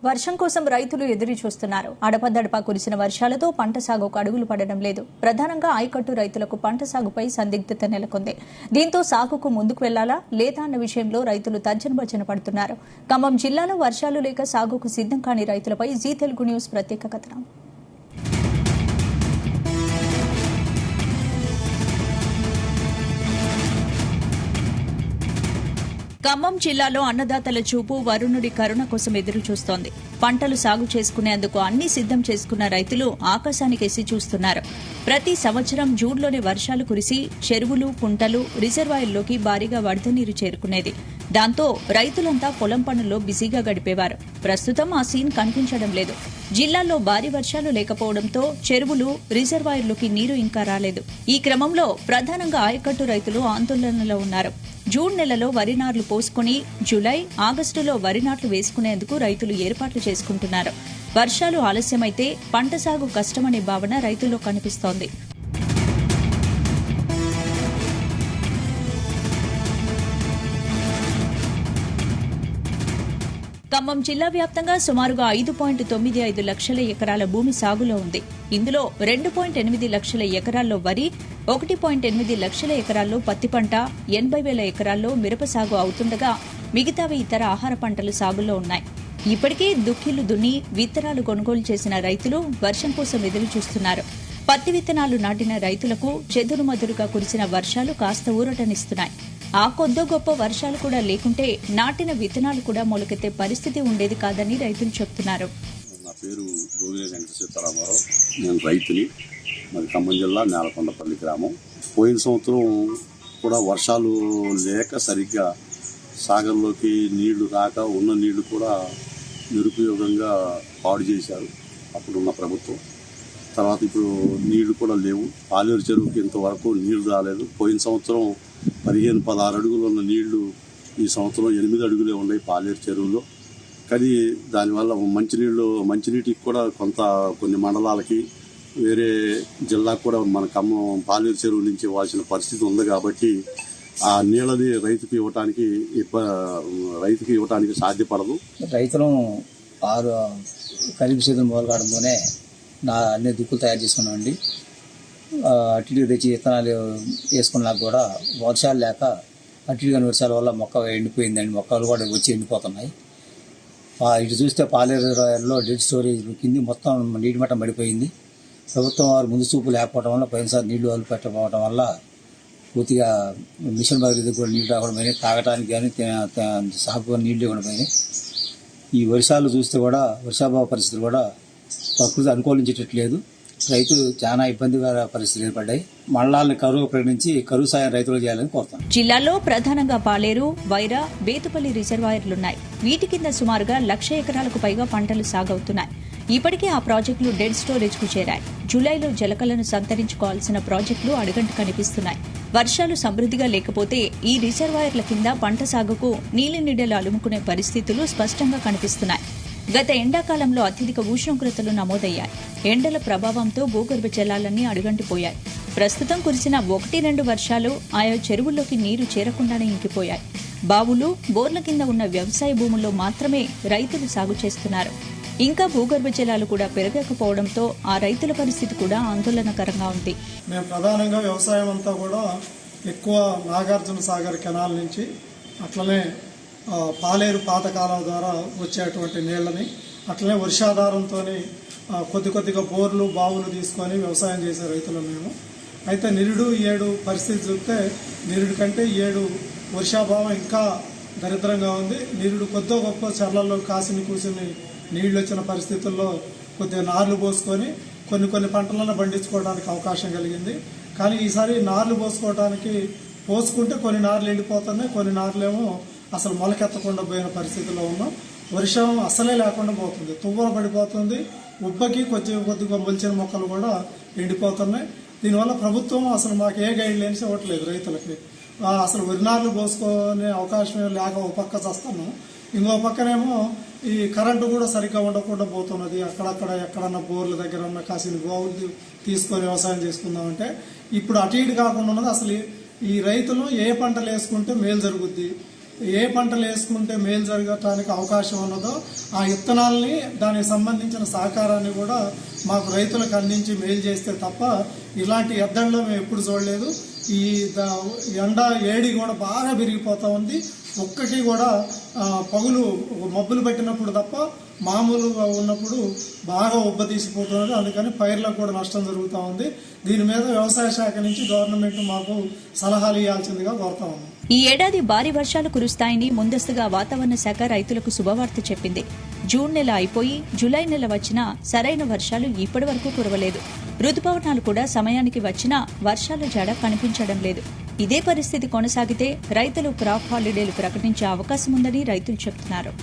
వర్షం కోసం రైతులు ఎదురు చూస్తున్నారు. అడపదడపా కురిసిన వర్షాలతో పంట సాగుకు అడుగులు పడడం లేదు. ప్రధానంగా ఆయకట్టు రైతులకు పంట సాగుపై సందిగ్ధత నెలకొంది. దీంతో సాగుకు ముందుకు వెళ్లాలా లేదా అన్న విషయంలో రైతులు తర్జనభర్జన పడుతున్నారు. ఖమ్మం జిల్లాలో వర్షాలు లేక సాగుకు సిద్దం కాని రైతులపై జీ తెలుగు న్యూస్ ప్రత్యేక కథనం. ఖమ్మం జిల్లాలో అన్నదాతల చూపు వరుణుడి కరుణ కోసం ఎదురు చూస్తోంది. పంటలు సాగు చేసుకునేందుకు అన్ని సిద్దం చేసుకున్న రైతులు ఆకాశానికేసి చూస్తున్నారు. ప్రతి సంవత్సరం జూన్లోనే వర్షాలు కురిసి చెరువులు, కుంటలు, రిజర్వాయర్లోకి భారీగా వరద నీరు చేరుకునేది. దాంతో రైతులంతా పొలం పనుల్లో బిజీగా గడిపేవారు. ప్రస్తుతం ఆ సీన్ కనిపించడం లేదు. జిల్లాలో భారీ వర్షాలు లేకపోవడంతో చెరువులు, రిజర్వాయర్లోకి నీరు ఇంకా రాలేదు. ఈ క్రమంలో ప్రధానంగా ఆయకట్టు రైతులు ఆందోళనలో ఉన్నారు. జూన్ నెలలో వరి నార్లు పోసుకుని జులై, ఆగస్టులో వరి నాట్లు వేసుకునేందుకు రైతులు ఏర్పాట్లు చేసుకుంటున్నారు. వర్షాలు ఆలస్యమైతే పంట సాగు కష్టమనే భావన రైతుల్లో కనిపిస్తోంది. ఖమ్మం జిల్లా వ్యాప్తంగా సుమారుగా 5.95 లక్షల ఎకరాల భూమి సాగులో ఉంది. ఇందులో 2.8 లక్షల ఎకరాల్లో వరి, 1.8 లక్షల ఎకరాల్లో పత్తి పంట, 80,000 ఎకరాల్లో మిరప సాగు అవుతుండగా మిగతావి ఇతర ఆహార పంటలు సాగులో ఉన్నాయి. ఇప్పటికే దుక్కిలు దున్ని విత్తనాలు కొనుగోలు చేసిన రైతులు వర్షం కోసం ఎదురు చూస్తున్నారు. పత్తి విత్తనాలు నాటిన రైతులకు చెదురుమదురుగా కురిసిన వర్షాలు కాస్త ఊరటనిస్తున్నాయి. ఆ కొద్దో గొప్ప వర్షాలు కూడా లేకుంటే నాటిన విత్తనాలు కూడా మొలకెత్తే పరిస్థితి ఉండేది కాదని రైతులు చెబుతున్నారు. నా పేరు గోగినేని వెంకట సీతారామారావు. నేను రైతుని. మరి ఖమ్మం జిల్లా నేలకొండపల్లి గ్రామం. పోయిన సంవత్సరం కూడా వర్షాలు లేక సరిగ్గా సాగర్లోకి నీళ్లు రాక ఉన్న నీళ్లు కూడా నిరుపయోగంగా పాడు చేశారు అప్పుడున్న ప్రభుత్వం. తర్వాత ఇప్పుడు నీళ్లు కూడా లేవు. పాలేరు చెరువుకి ఇంతవరకు నీళ్లు రాలేదు. పోయిన సంవత్సరం 15-16 అడుగులు ఉన్న నీళ్లు ఈ సంవత్సరం 8 అడుగులే ఉన్నాయి పాలేరు చెరువులో. కానీ దానివల్ల మంచినీటికి కూడా కొన్ని మండలాలకి వేరే జిల్లాకు కూడా మన ఖమ్మం పాలేరు చెరువు నుంచి ఇవ్వాల్సిన పరిస్థితి ఉంది. కాబట్టి ఆ నీళ్ళని రైతుకి ఇవ్వటానికి సాధ్యపడదు. రైతులు ఖరీఫ్ సీజన్ మొదలుకావడంతోనే అన్ని దుక్కులు తయారు చేసుకున్నామండి. అటు తెచ్చి విత్తనాలు వేసుకున్నాక కూడా వర్షాలు లేక అటు వర్షాల వల్ల మొక్క ఎండిపోయిందండి. మొక్కలు కూడా వచ్చి ఎండిపోతున్నాయి. ఇటు చూస్తే పాలేరులో డెడ్ స్టోరేజ్ కింది మొత్తం నీటి మట్టం పడిపోయింది. ప్రభుత్వం వారు ముందు చూపు లేకపోవడం వల్ల పోయినసారి నీళ్లు వదిలి పెట్టకపోవడం వల్ల పూర్తిగా మిషన్ బదిలీ కూడా నీళ్లు రావడం పోయినాయి. తాగడానికి కానీ సాగు నీళ్లు ఇవ్వడం పోయినాయి. ఈ వర్షాలు చూస్తే కూడా వర్షాభావ పరిస్థితులు కూడా ప్రకృతి అనుకూలించేటట్లేదు. రైతులు చాలా ఇబ్బందికర పరిస్థితులు ఏర్పడ్డాయి. మండలాలను కరువు ప్రకటించి కరువు సాయం రైతులు చేయాలని కోరుతాం. జిల్లాలో ప్రధానంగా పాలేరు, వైరా, బేతుపల్లి రిజర్వాయర్లున్నాయి. వీటి కింద సుమారుగా 1,00,000 ఎకరాలకు పైగా పంటలు సాగవుతున్నాయి. ఇప్పటికే ఆ ప్రాజెక్టులు డెడ్ స్టోరేజ్ కు చేరాయి. జూలైలో జలకలను సంతరించుకోవాల్సిన ప్రాజెక్టులు అడుగంటు కనిపిస్తున్నాయి. వర్షాలు సమృద్దిగా లేకపోతే ఈ రిజర్వాయర్ల కింద పంట సాగుకు నీలినీడలు అలుముకునే పరిస్థితులు స్పష్టంగా కనిపిస్తున్నాయి. గత ఎండాకాలంలో అత్యధిక ఉష్ణోగ్రతలు నమోదయ్యాయి. ఎండల ప్రభావంతో భూగర్భ జలాలన్నీ అడుగంటిపోయాయి. ప్రస్తుతం కురిసిన 1-2 వర్షాలు ఆయా చెరువుల్లోకి నీరు చేరకుండానే ఇంకిపోయాయి. బావులు, బోర్ల కింద ఉన్న వ్యవసాయ భూముల్లో మాత్రమే రైతులు సాగు చేస్తున్నారు. ఇంకా భూగర్భ జలాలు కూడా పెరగకపోవడంతో ఆ రైతుల పరిస్థితి కూడా ఆందోళనకరంగా ఉంది. మేము ప్రధానంగా వ్యవసాయం అంతా కూడా ఎక్కువ నాగార్జున సాగర్ కెనాల్ నుంచి అట్లనే పాలేరు పాతకాలం ద్వారా వచ్చేటువంటి నీళ్లని అట్లనే వర్షాధారంతో కొద్దిగా బోర్లు, బావులు తీసుకొని వ్యవసాయం చేసే రైతులు మేము. అయితే నిరుడు ఏడు పరిస్థితి చూస్తే నిరుడు కంటే ఏడు వర్షాభావం ఇంకా దరిద్రంగా ఉంది. నిరుడు కొద్దో గొప్ప చర్లల్లో కాసిని కూసిని నీళ్లు వచ్చిన పరిస్థితుల్లో కొద్దిగా నార్లు పోసుకొని కొన్ని పంటలను పండించుకోవడానికి అవకాశం కలిగింది. కానీ ఈసారి నార్లు పోసుకుంటే కొన్ని నార్లు ఎండిపోతున్నాయి, కొన్ని నార్లేమో అసలు మొలకెత్తకుండా పోయిన పరిస్థితిలో ఉన్నాం. వర్షం అసలే లేకుండా పోతుంది, తువ్వలు పడిపోతుంది. ఉబ్బకి కొద్దిగా మొలిచిన మొక్కలు కూడా ఎండిపోతున్నాయి. దీనివల్ల ప్రభుత్వం అసలు మాకు ఏ గైడ్ లైన్స్ ఇవ్వట్లేదు రైతులకి. అసలు వరినార్లు పోసుకునే అవకాశమే లేక ఒక పక్క చస్తాము, ఇంకో పక్కనేమో ఈ కరెంటు కూడా సరిగ్గా ఉండకుండా పోతున్నది. అక్కడక్కడ ఎక్కడన్నా బోర్ల దగ్గర ఉన్న కాసిన గోవులు తీసుకొని వ్యవసాయం చేసుకుందామంటే ఇప్పుడు అటు ఇటు కాకుండా ఉన్నది. అసలు ఈ రైతులు ఏ పంటలు వేసుకుంటే మేలు జరుగుద్ది, ఏ పంటలు వేసుకుంటే మేలు జరగటానికి అవకాశం ఉన్నదో ఆ విత్తనాలని దానికి సంబంధించిన సహకారాన్ని కూడా మాకు రైతులకు అందించి మేలు చేస్తే తప్ప ఇలాంటి ఎద్దడిలో మేము ఎప్పుడు చూడలేదు. ఈ ఎండ ఏడి కూడా బాగా పెరిగిపోతూ ఉంది. ఒక్కటి కూడా పగులు మబ్బులు పెట్టినప్పుడు తప్ప మామూలుగా ఉన్నప్పుడు బాగా ఉబ్బతీసిపోతున్నది. అందుకని పైర్లకు కూడా నష్టం జరుగుతూ ఉంది. దీని మీద వ్యవసాయ శాఖ నుంచి గవర్నమెంట్ మాకు సలహాలు ఇవ్వాల్సిందిగా కోరుతా ఉన్నాం. ఈ ఏడాది భారీ వర్షాలు కురుస్తాయని ముందస్తుగా వాతావరణ శాఖ రైతులకు శుభవార్త చెప్పింది. జూన్ నెల అయిపోయి జులై నెల వచ్చినా సరైన వర్షాలు ఇప్పటి వరకు కురవలేదు. రుతుపవనాలు కూడా సమయానికి వచ్చినా వర్షాల జడ కనిపించడం లేదు. ఇదే పరిస్థితి కొనసాగితే రైతులు క్రాప్ హాలిడేలు ప్రకటించే అవకాశం ఉందని రైతులు చెబుతున్నారు.